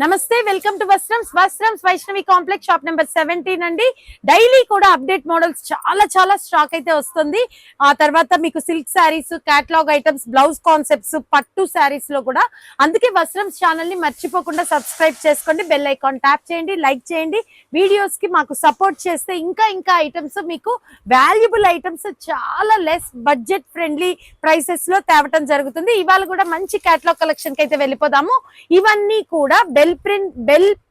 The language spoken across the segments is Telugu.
నమస్తే, welcome to Vastrams Vaishnavi complex shop number 17 అండి. డైలీ కూడా అప్డేట్ మోడల్స్ చాలా స్టాక్ అయితే వస్తుంది. ఆ తర్వాత మీకు silk saris, catalogue items, blouse concepts, పట్టు శారీస్ లో కూడా. అందుకే వస్త్రమ్స్ ఛానల్ ని మర్చిపోకుండా సబ్స్క్రైబ్ చేసుకోండి, బెల్ ఐకాన్ ట్యాప్ చేయండి, లైక్ చేయండి. వీడియోస్ కి మాకు సపోర్ట్ చేస్తే ఇంకా ఐటమ్స్ మీకు వాల్యుబుల్ ఐటమ్స్ చాలా లెస్ బడ్జెట్ ఫ్రెండ్లీ ప్రైసెస్ లో తేవటం జరుగుతుంది. ఇవాళ కూడా మంచి కేటలాగ్ కలెక్షన్ కి అయితే వెళ్ళిపోదాము. ఇవన్నీ కూడా బెల్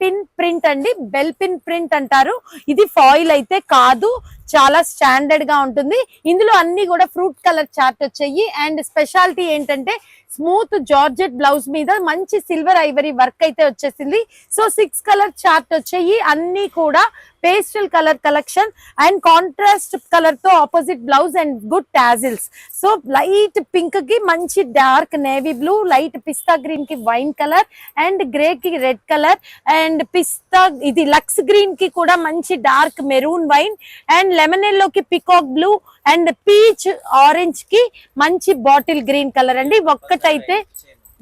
పిన్ ప్రింట్ అండి. బెల్ పిన్ ప్రింట్ అంటారు. ఇది ఫాయిల్ అయితే కాదు, చాలా స్టాండర్డ్ గా ఉంటుంది. ఇందులో అన్ని కూడా ఫ్రూట్ కలర్ చార్ట్ వచ్చాయి. అండ్ స్పెషాలిటీ ఏంటంటే స్మూత్ జార్జెట్ బ్లౌజ్ మీద మంచి సిల్వర్ ఐవరీ వర్క్ అయితే వచ్చేసింది. సో 6 కలర్ చార్ట్ వచ్చాయి. అన్ని కూడా pastel colour collection and contrast colour తో opposite blouse and good tassels. So light pink కి మంచి dark navy blue, light pista green కి వైన్ కలర్ అండ్ గ్రే కి రెడ్ కలర్ అండ్ పిస్తా ఇది లక్స్ గ్రీన్ కి కూడా మంచి dark maroon wine and lemon yellow కి peacock blue and peach orange కి మంచి బాటిల్ గ్రీన్ కలర్ అండి. ఒక్కటైతే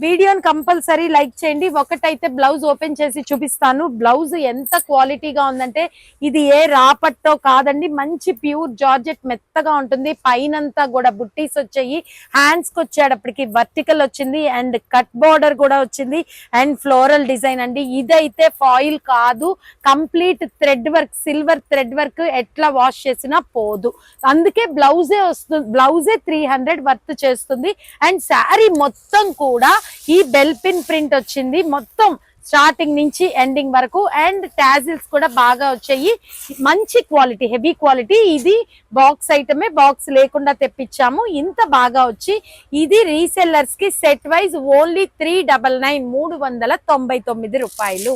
వీడియోని కంపల్సరీ లైక్ చేయండి. ఒకటైతే బ్లౌజ్ ఓపెన్ చేసి చూపిస్తాను. బ్లౌజ్ ఎంత క్వాలిటీగా ఉందంటే ఇది ఏ రాపట్టో కాదండి, మంచి ప్యూర్ జార్జెట్ మెత్తగా ఉంటుంది. పైనంతా కూడా బుట్టీస్ వచ్చాయి. హ్యాండ్స్ కి వచ్చేటప్పటికి వర్టికల్ వచ్చింది అండ్ కట్ బోర్డర్ కూడా వచ్చింది అండ్ ఫ్లోరల్ డిజైన్ అండి. ఇదైతే ఫాయిల్ కాదు, complete thread work, silver thread work. ఎట్లా వాష్ చేసినా పోదు. అందుకే బ్లౌజే వస్తుంది, బ్లౌజే 300 వర్త్ చేస్తుంది. అండ్ శారీ మొత్తం కూడా ఈ బెల్ పిన్ ప్రింట్ వచ్చింది, మొత్తం స్టార్టింగ్ నుంచి ఎండింగ్ వరకు. అండ్ టాజిల్స్ కూడా బాగా వచ్చాయి. మంచి క్వాలిటీ, హెవీ క్వాలిటీ. ఇది బాక్స్ ఐటమే, బాక్స్ లేకుండా తెప్పించాము. ఇంత బాగా వచ్చి ఇది రీసెల్లర్స్ కి సెట్ వైజ్ ఓన్లీ 399 రూపాయలు.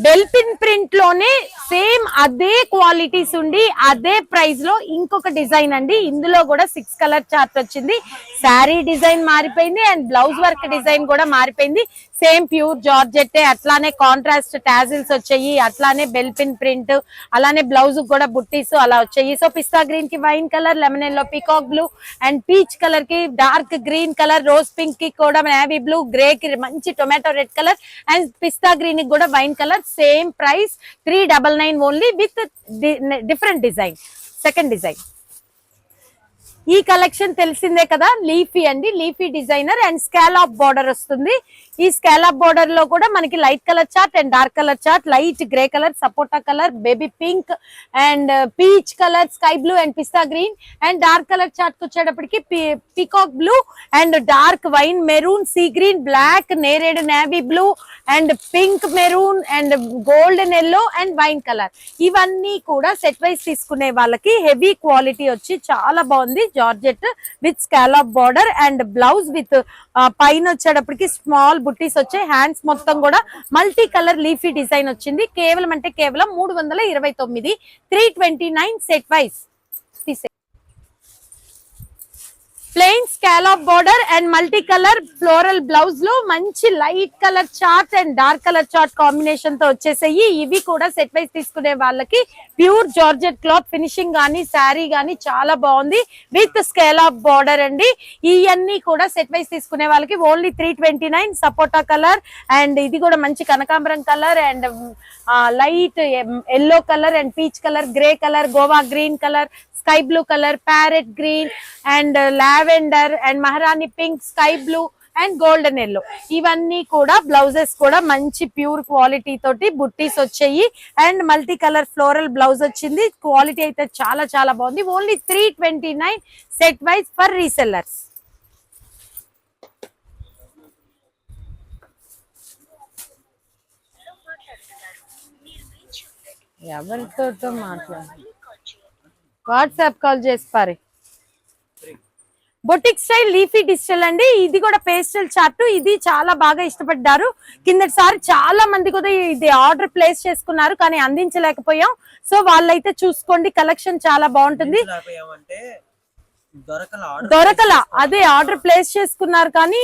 బెల్ పిన్ ప్రింట్ లోనే సేమ్ అదే క్వాలిటీస్ ఉండి అదే ప్రైస్ లో ఇంకొక డిజైన్ అండి. ఇందులో కూడా 6 కలర్ చార్ట్ వచ్చింది. శారీ డిజైన్ మారిపోయింది అండ్ బ్లౌజ్ వర్క్ డిజైన్ కూడా మారిపోయింది. సేమ్ ప్యూర్ జార్జెట్టే, అట్లానే కాంట్రాస్ట్ టాజిల్స్ వచ్చాయి, అట్లానే బెల్ పిన్ ప్రింట్, అలానే బ్లౌజ్ కూడా బుట్టీస్ అలా వచ్చాయి. సో పిస్తా గ్రీన్ కి wine colour, lemon yellow peacock blue and peach colour కి dark green colour, rose pink కి కూడా నేవీ బ్లూ, గ్రే కి మంచి tomato red colour and pista green కి కూడా wine colour. Same price 399 only with different design. Second design ఈ కలెక్షన్ తెలిసిందే కదా, లీఫీ అండి. Leafy designer and scallop border వస్తుంది. ఈ స్కాలప్ బార్డర్ లో కూడా మనకి light colour chart and dark colour chart, light grey colour, sapota colour, baby pink and peach colour, sky blue and pista green and dark colour chart వచ్చేటప్పటికి peacock blue and dark wine maroon, sea green, black, నేరేడ్ navy blue and pink maroon and golden yellow and wine colour. ఇవన్నీ కూడా సెట్ వైజ్ తీసుకునే వాళ్ళకి హెవీ క్వాలిటీ వచ్చి చాలా బాగుంది. Georgette with scallop border and blouse with పైన వచ్చేటప్పటికి స్మాల్ బుట్టీస్ వచ్చాయి. హ్యాండ్స్ మొత్తం కూడా మల్టీ కలర్ లీఫీ డిజైన్ వచ్చింది. కేవలం 329, 329 set wise. Plain scallop border and multi colour floral blouse లో మంచి light colour chart and dark colour chart combination తో వచ్చేసాయి. ఇవి కూడా సెట్ వైజ్ తీసుకునే వాళ్ళకి ప్యూర్ జార్జెట్ క్లాత్ ఫినిషింగ్ గానీ శారీ గానీ చాలా బాగుంది విత్ స్కాలప్ బార్డర్ అండి. ఇవన్నీ కూడా సెట్ వైజ్ తీసుకునే వాళ్ళకి ఓన్లీ 329. సపోటా కలర్ అండ్ ఇది కూడా మంచి కనకాంబరం colour and light yellow colour and peach colour, grey colour, Goa green colour, sky blue colour, parrot green and lavender and maharani pink, sky blue and golden yellow. ఇవన్నీ కూడా బ్లౌజెస్ కూడా మంచి ప్యూర్ క్వాలిటీ తోటి బుట్టీస్ వచ్చాయి and multi colour floral blouse వచ్చింది. క్వాలిటీ అయితే చాలా బాగుంది. Only 329 set wise for resellers. ఎవరితో మాట్లాడాలి, వాట్సాప్ కాల్ చేసి పారి. బొటిక్ స్టైల్ లీఫీ డిజిటల్ అండి. ఇది కూడా పేస్టల్ చార్ట్. ఇది చాలా బాగా ఇష్టపడ్డారు. కిందటిసారి చాలా మంది కూడా ఇది ఆర్డర్ ప్లేస్ చేసుకున్నారు కానీ అందించలేకపోయాం. సో వాళ్ళైతే చూసుకోండి, కలెక్షన్ చాలా బాగుంటుంది. దొరకల, అదే ఆర్డర్ ప్లేస్ చేసుకున్నారు కానీ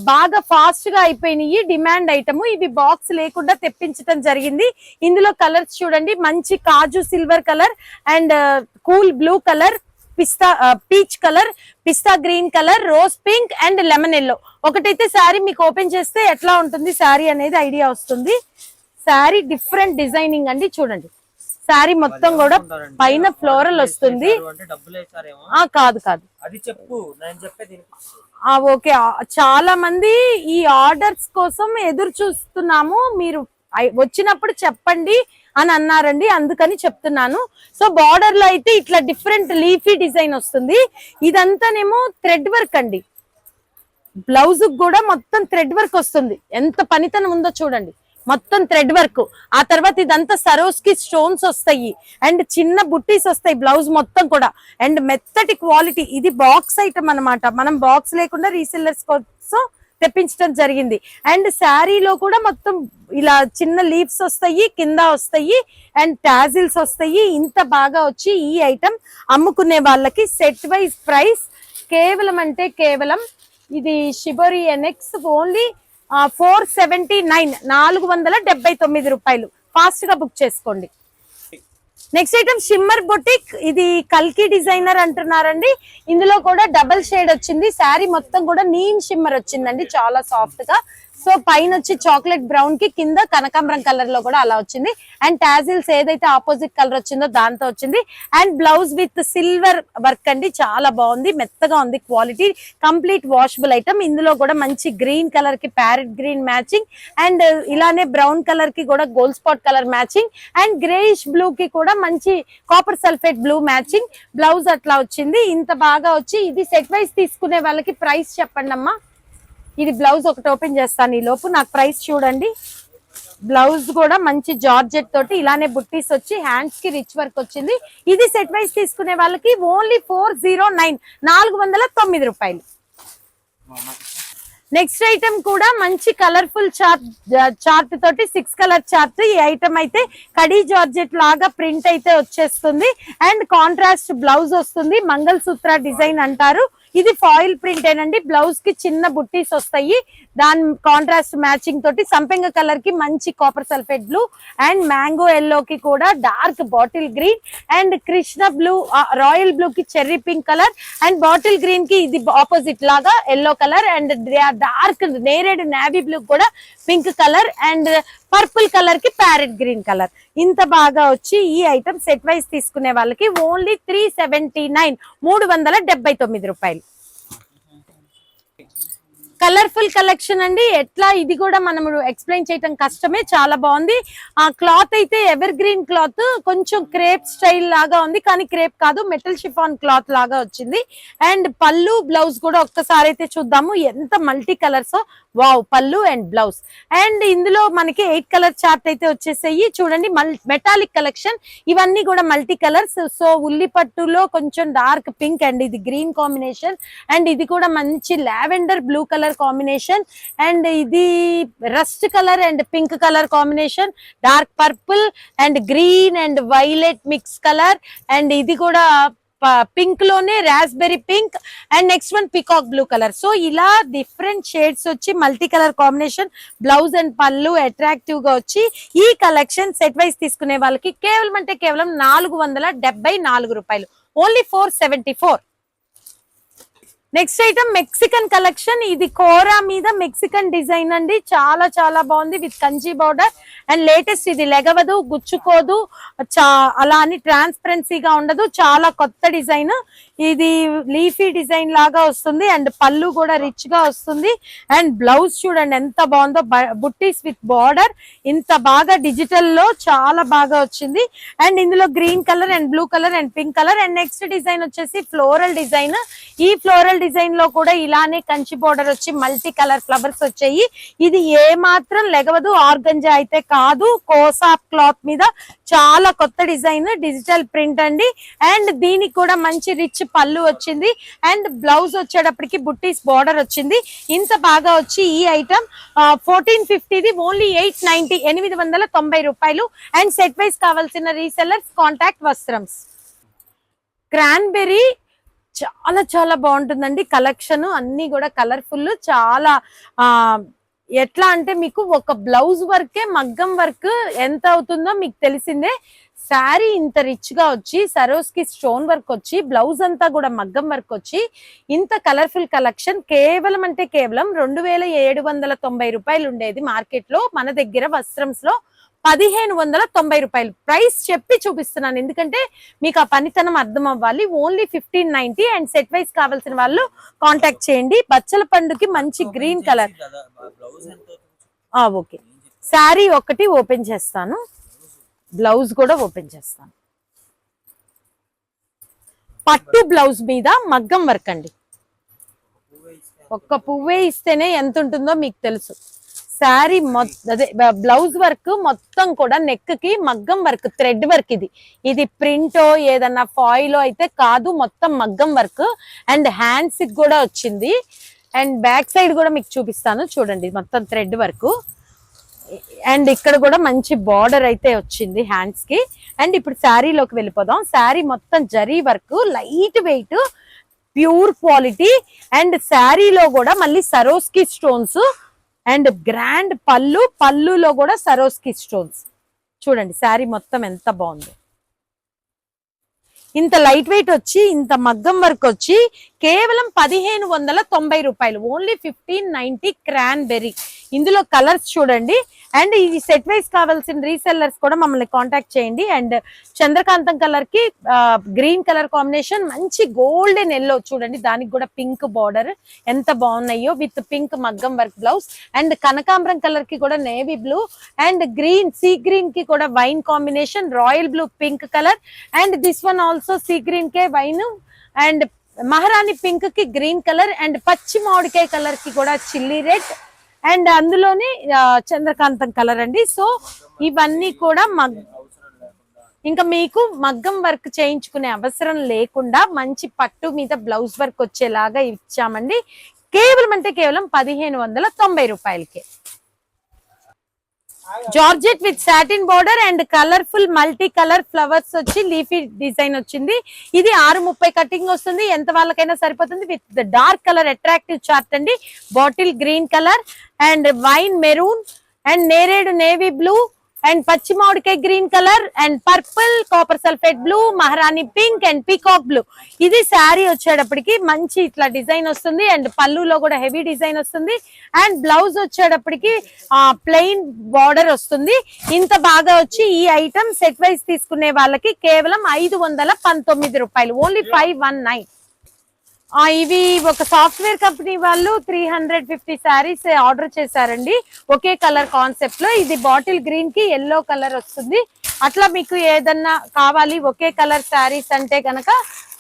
బాగా ఫాస్ట్ గా అయిపోయినాయి. Demand item. ఇవి బాక్స్ లేకుండా తెప్పించడం జరిగింది. ఇందులో కలర్స్ చూడండి, మంచి kaju silver colour and cool blue colour, peach colour, pista green colour, rose pink and lemon yellow. ఒకటైతే శారీ మీకు ఓపెన్ చేస్తే ఎట్లా ఉంటుంది శారీ అనేది ఐడియా వస్తుంది. శారీ డిఫరెంట్ డిజైనింగ్ అండి, చూడండి. శారీ మొత్తం కూడా పైన ఫ్లోరల్ వస్తుంది. కాదు కాదు, ఓకే. చాలా మంది ఈ ఆర్డర్స్ కోసం ఎదురు చూస్తున్నాము, మీరు వచ్చినప్పుడు చెప్పండి అని అన్నారండి, అందుకని చెప్తున్నాను. సో బార్డర్ లో అయితే ఇట్లా డిఫరెంట్ లీఫీ డిజైన్ వస్తుంది. ఇదంతానేమో థ్రెడ్ వర్క్ అండి. బ్లౌజ్ కూడా మొత్తం థ్రెడ్ వర్క్ వస్తుంది. ఎంత పనితనం ఉందో చూడండి, మొత్తం థ్రెడ్ వర్క్. ఆ తర్వాత ఇదంతా సరోస్కి స్టోన్స్ వస్తాయి అండ్ చిన్న బుట్టీస్ వస్తాయి బ్లౌజ్ మొత్తం కూడా. అండ్ మెత్తటి క్వాలిటీ. ఇది బాక్స్ ఐటమ్ అన్నమాట, మనం బాక్స్ లేకుండా రీసెల్లర్స్ కోసం తెప్పించడం జరిగింది. అండ్ శారీలో కూడా మొత్తం ఇలా చిన్న లీవ్స్ వస్తాయి, కింద వస్తాయి అండ్ టాజిల్స్ వస్తాయి. ఇంత బాగా వచ్చి ఈ ఐటమ్ అమ్ముకునే వాళ్ళకి సెట్ వైజ్ ప్రైస్ కేవలం అంటే కేవలం ఇది షిబోరి ఎన్ఎక్స్ ఓన్లీ 479, 479 రూపాయలు. ఫాస్ట్ గా బుక్ చేసుకోండి. Next item shimmer boutique. ఇది కల్కి డిజైనర్ అంటున్నారండి. ఇందులో కూడా డబల్ షేడ్ వచ్చింది. శారీ మొత్తం కూడా నీమ్ షిమ్మర్ వచ్చిందండి, చాలా సాఫ్ట్ గా. సో పైన వచ్చి చాక్లెట్ బ్రౌన్ కి, కింద కనకాంబరం కలర్ లో కూడా అలా వచ్చింది. అండ్ టాజిల్స్ ఏదైతే ఆపోజిట్ కలర్ వచ్చిందో దాంతో వచ్చింది. And blouse with silver work అండి, చాలా బాగుంది, మెత్తగా ఉంది క్వాలిటీ. Complete washable item. ఇందులో కూడా మంచి గ్రీన్ కలర్ కి ప్యారెట్ గ్రీన్ మ్యాచింగ్ అండ్ ఇలానే బ్రౌన్ కలర్ కి కూడా gold spot colour matching and greyish blue కి కూడా మంచి copper sulphate blue matching. Blouse అట్లా వచ్చింది. ఇంత బాగా వచ్చి ఇది సెట్ వైజ్ తీసుకునే వాళ్ళకి ప్రైస్ చెప్పండి అమ్మా. ఇది బ్లౌజ్ ఒకటి ఓపెన్ చేస్తాను ఈ లోపు, నాకు ప్రైస్ చూడండి. బ్లౌజ్ కూడా మంచి జార్జెట్ తోటి ఇలానే బుట్టీస్ వచ్చి హ్యాండ్స్ కి రిచ్ వర్క్ వచ్చింది. ఇది సెట్ వైజ్ తీసుకునే వాళ్ళకి ఓన్లీ 409, 409 రూపాయలు. నెక్స్ట్ ఐటమ్ కూడా మంచి కలర్ఫుల్ చార్ట్ తోటి 6 కలర్ చార్ట్. ఈ ఐటమ్ అయితే కడీ జార్జెట్ లాగా ప్రింట్ అయితే వచ్చేస్తుంది అండ్ కాంట్రాస్ట్ బ్లౌజ్ వస్తుంది. మంగళ సూత్ర డిజైన్ అంటారు. ఇది ఫాయిల్ ప్రింట్ ఏనండి. బ్లౌజ్ కి చిన్న బుట్టీస్ వస్తాయి, దాని కాంట్రాస్ట్ మ్యాచింగ్ తోటి సంపెంగ కలర్ కి మంచి copper sulphate blue and mango yellow కి కూడా dark bottle green and Krishna blue, royal blue కి cherry pink colour and bottle green కి ఇది ఆపోజిట్ లాగా ఎల్లో కలర్ అండ్ డార్క్ నేరేడ్ నేవీ బ్లూ కూడా pink colour and purple colour కి ప్యారెట్ గ్రీన్ కలర్. ఇంత బాగా వచ్చి ఈ ఐటమ్ సెట్ వైజ్ తీసుకునే వాళ్ళకి ఓన్లీ 379, 379 రూపాయలు. కలర్ఫుల్ కలెక్షన్ అండి. ఎట్లా ఇది కూడా మనం ఎక్స్ప్లెయిన్ చేయటం కష్టమే, చాలా బాగుంది. ఆ క్లాత్ అయితే ఎవర్ గ్రీన్ క్లాత్, కొంచెం క్రేప్ స్టైల్ లాగా ఉంది కానీ క్రేప్ కాదు, మెటల్ షిఫాన్ క్లాత్ లాగా వచ్చింది. అండ్ పళ్ళు బ్లౌజ్ కూడా ఒక్కసారి అయితే చూద్దాము, ఎంత మల్టీ కలర్స్. వావ్, పళ్ళు అండ్ బ్లౌజ్. అండ్ ఇందులో మనకి 8 కలర్ చార్ట్ అయితే వచ్చేసాయి చూడండి. మెటాలిక్ కలెక్షన్, ఇవన్నీ కూడా మల్టీ కలర్స్. సో ఉల్లి పట్టులో కొంచెం డార్క్ పింక్ అండ్ ఇది గ్రీన్ కాంబినేషన్ అండ్ ఇది కూడా మంచి lavender blue colour combination and ఇది rust colour and pink colour combination, dark purple and green and violet mix colour and ఇది కూడా పింక్ లోనే raspberry pink and next one peacock blue colour. So ఇలా డిఫరెంట్ షేడ్స్ వచ్చి multi colour combination, blouse and pallu attractive గా వచ్చి ఈ కలెక్షన్ సెట్ వైజ్ తీసుకునే వాళ్ళకి కేవలం అంటే కేవలం 474 రూపాయలు, only 474. Next item Mexican collection. ఇది కోరా మీద మెక్సికన్ డిజైన్ అండి, చాలా చాలా బాగుంది with Kanchi border and latest. ఇది లెగవదు, గుచ్చుకోదు, అలా అని ట్రాన్స్పరెన్సీగా ఉండదు, చాలా కొత్త డిజైన్. ఇది లీఫీ డిజైన్ లాగా వస్తుంది అండ్ పళ్ళు కూడా రిచ్ గా వస్తుంది అండ్ బ్లౌజ్ చూడండి ఎంత బాగుందో, బుట్టీస్ విత్ బార్డర్. ఇంత బాగా డిజిటల్ లో చాలా బాగా వచ్చింది అండ్ ఇందులో green colour and blue colour and pink colour and next design వచ్చేసి ఫ్లోరల్ డిజైన్. ఈ ఫ్లోరల్ డిజైన్ లో కూడా ఇలానే కంచి బోర్డర్ వచ్చి మల్టీ కలర్ ఫ్లవర్స్ వచ్చాయి. ఇది ఏ మాత్రం లెగవదు, ఆర్గంజా అయితే కాదు, కోసా క్లాత్ మీద చాలా కొత్త డిజైన్, డిజిటల్ ప్రింట్ అండి. అండ్ దీనికి కూడా మంచి రిచ్ పళ్ళు వచ్చింది అండ్ బ్లౌజ్ వచ్చేటప్పటికి బుట్టీస్ బార్డర్ వచ్చింది. ఇంత బాగా వచ్చి ఈ ఐటమ్ 1450 ఓన్లీ 890, 890 రూపాయలు. అండ్ సెట్ వైజ్ కావాల్సిన రీసెల్లర్స్ కాంటాక్ట్ వస్త్రమ్స్. క్రాన్బెర్రీ చాలా చాలా బాగుంటుందండి కలెక్షన్, అన్ని కూడా కలర్ఫుల్. చాలా ఎట్లా అంటే మీకు ఒక బ్లౌజ్ వర్కే మగ్గం వర్క్ ఎంత అవుతుందో మీకు తెలిసిందే. శారీ ఇంత రిచ్ గా వచ్చి సరోస్ కి స్టోన్ వర్క్ వచ్చి బ్లౌజ్ అంతా కూడా మగ్గం వర్క్ వచ్చి ఇంత కలర్ఫుల్ కలెక్షన్ కేవలం అంటే కేవలం 2790 రూపాయలు ఉండేది మార్కెట్ లో. మన దగ్గర వస్త్రంస్ లో 1590 రూపాయలు ప్రైస్ చెప్పి చూపిస్తున్నాను, ఎందుకంటే మీకు ఆ పనితనం అర్థం అవ్వాలి. ఓన్లీ 1590 అండ్ సెట్ వైస్ కావాల్సిన వాళ్ళు కాంటాక్ట్ చేయండి. బచ్చల పండుకి మంచి గ్రీన్ కలర్. ఓకే, శారీ ఒకటి ఓపెన్ చేస్తాను, బ్లౌజ్ కూడా ఓపెన్ చేస్తాను. పట్టు బ్లౌజ్ మీద మగ్గం వర్క్ అండి. ఒక్క పువ్వే ఇస్తేనే ఎంత ఉంటుందో మీకు తెలుసు. శారీ అదే బ్లౌజ్ వర్క్ మొత్తం కూడా నెక్ కి మగ్గం వర్క్, థ్రెడ్ వర్క్. ఇది ప్రింటో ఏదన్నా ఫాయిల్ అయితే కాదు, మొత్తం మగ్గం వర్క్. అండ్ హ్యాండ్స్ కి కూడా వచ్చింది. అండ్ బ్యాక్ సైడ్ కూడా మీకు చూపిస్తాను చూడండి, మొత్తం థ్రెడ్ వర్క్. అండ్ ఇక్కడ కూడా మంచి బార్డర్ అయితే వచ్చింది హ్యాండ్స్ కి. అండ్ ఇప్పుడు శారీలోకి వెళ్ళిపోదాం. శారీ మొత్తం zari work, light weight, pure quality. And శారీలో కూడా మళ్ళీ సరోస్కి స్టోన్స్ అండ్ గ్రాండ్ పళ్ళులో కూడా సరోస్కి స్టోన్స్. చూడండి శారీ మొత్తం ఎంత బాగుంది. ఇంత లైట్ వెయిట్ వచ్చి ఇంత మగ్గం వర్క్ వచ్చి కేవలం 1590 రూపాయలు. Only 1590 cranberry. ఇందులో కలర్స్ చూడండి. అండ్ ఈ సెట్ వైస్ కావాల్సిన రీసెల్లర్స్ కూడా మమ్మల్ని కాంటాక్ట్ చేయండి. అండ్ చంద్రకాంతం కలర్ కి గ్రీన్ కలర్ కాంబినేషన్, మంచి గోల్డెన్ ఎల్లో చూడండి, దానికి కూడా పింక్ బార్డర్ ఎంత బాగున్నాయో విత్ పింక్ మగ్గం వర్క్ బ్లౌజ్. అండ్ కనకాంబరం కలర్ కి కూడా navy blue and green, sea green కి కూడా wine combination, royal blue pink colour. And this one also sea green K wine and maharani pink కి గ్రీన్ కలర్ అండ్ పచ్చి మామిడికాయ కలర్ కి కూడా చిల్లీ రెడ్ అండ్ అందులోనే చంద్రకాంతం కలర్ అండి. సో ఇవన్నీ కూడా ఇంకా మీకు మగ్గం వర్క్ చేయించుకునే అవసరం లేకుండా మంచి పట్టు మీద బ్లౌజ్ వర్క్ వచ్చేలాగా ఇచ్చామండి. కేవలం అంటే కేవలం 1590 రూపాయలకే. Georgette with satin border and colourful multi colour flowers వచ్చి లీఫీ డిజైన్ వచ్చింది. ఇది 630 కటింగ్ వస్తుంది, ఎంత వాళ్ళకైనా సరిపోతుంది. With dark colour attractive chart అండి. Bottle green colour and wine maroon and నేరేడు నేవీ బ్లూ అండ్ పచ్చి మామిడికాయ green colour and purple, copper sulphate blue, maharani pink and peacock blue. ఇది శారీ వచ్చేటప్పటికి మంచి ఇట్లా డిజైన్ వస్తుంది. అండ్ పళ్ళులో కూడా హెవీ డిజైన్ వస్తుంది. అండ్ బ్లౌజ్ వచ్చేటప్పటికి ప్లెయిన్ బార్డర్ వస్తుంది. ఇంత బాగా వచ్చి ఈ ఐటమ్ సెట్ వైజ్ తీసుకునే వాళ్ళకి కేవలం 519 రూపాయలు. ఓన్లీ 519. ఇవి ఒక సాఫ్ట్వేర్ కంపెనీ వాళ్ళు 350 శారీస్ ఆర్డర్ చేశారండి, ఒకే కలర్ కాన్సెప్ట్ లో. ఇది బాటిల్ గ్రీన్ కి ఎల్లో కలర్ వస్తుంది. అట్లా మీకు ఏదన్నా కావాలి ఒకే కలర్ శారీస్ అంటే కనుక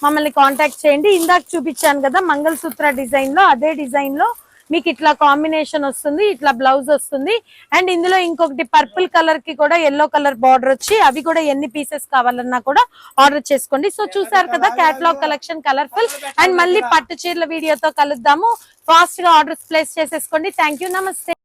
మమ్మల్ని కాంటాక్ట్ చేయండి. ఇందాక చూపించాను కదా మంగళసూత్ర డిజైన్ లో, అదే డిజైన్ లో మీకు ఇట్లా కాంబినేషన్ వస్తుంది, ఇట్లా బ్లౌజ్ వస్తుంది. అండ్ ఇందులో ఇంకొకటి పర్పుల్ కలర్ కి కూడా ఎల్లో కలర్ బార్డర్ వచ్చి, అవి కూడా ఎన్ని పీసెస్ కావాలన్నా కూడా ఆర్డర్ చేసుకోండి. సో చూసారు కదా కేటలాగ్ కలెక్షన్ కలర్ఫుల్. అండ్ మళ్ళీ పట్టు చీరల వీడియోతో కలుద్దాము. ఫాస్ట్ గా ఆర్డర్స్ ప్లేస్ చేసేసుకోండి. థ్యాంక్ యూ, నమస్తే.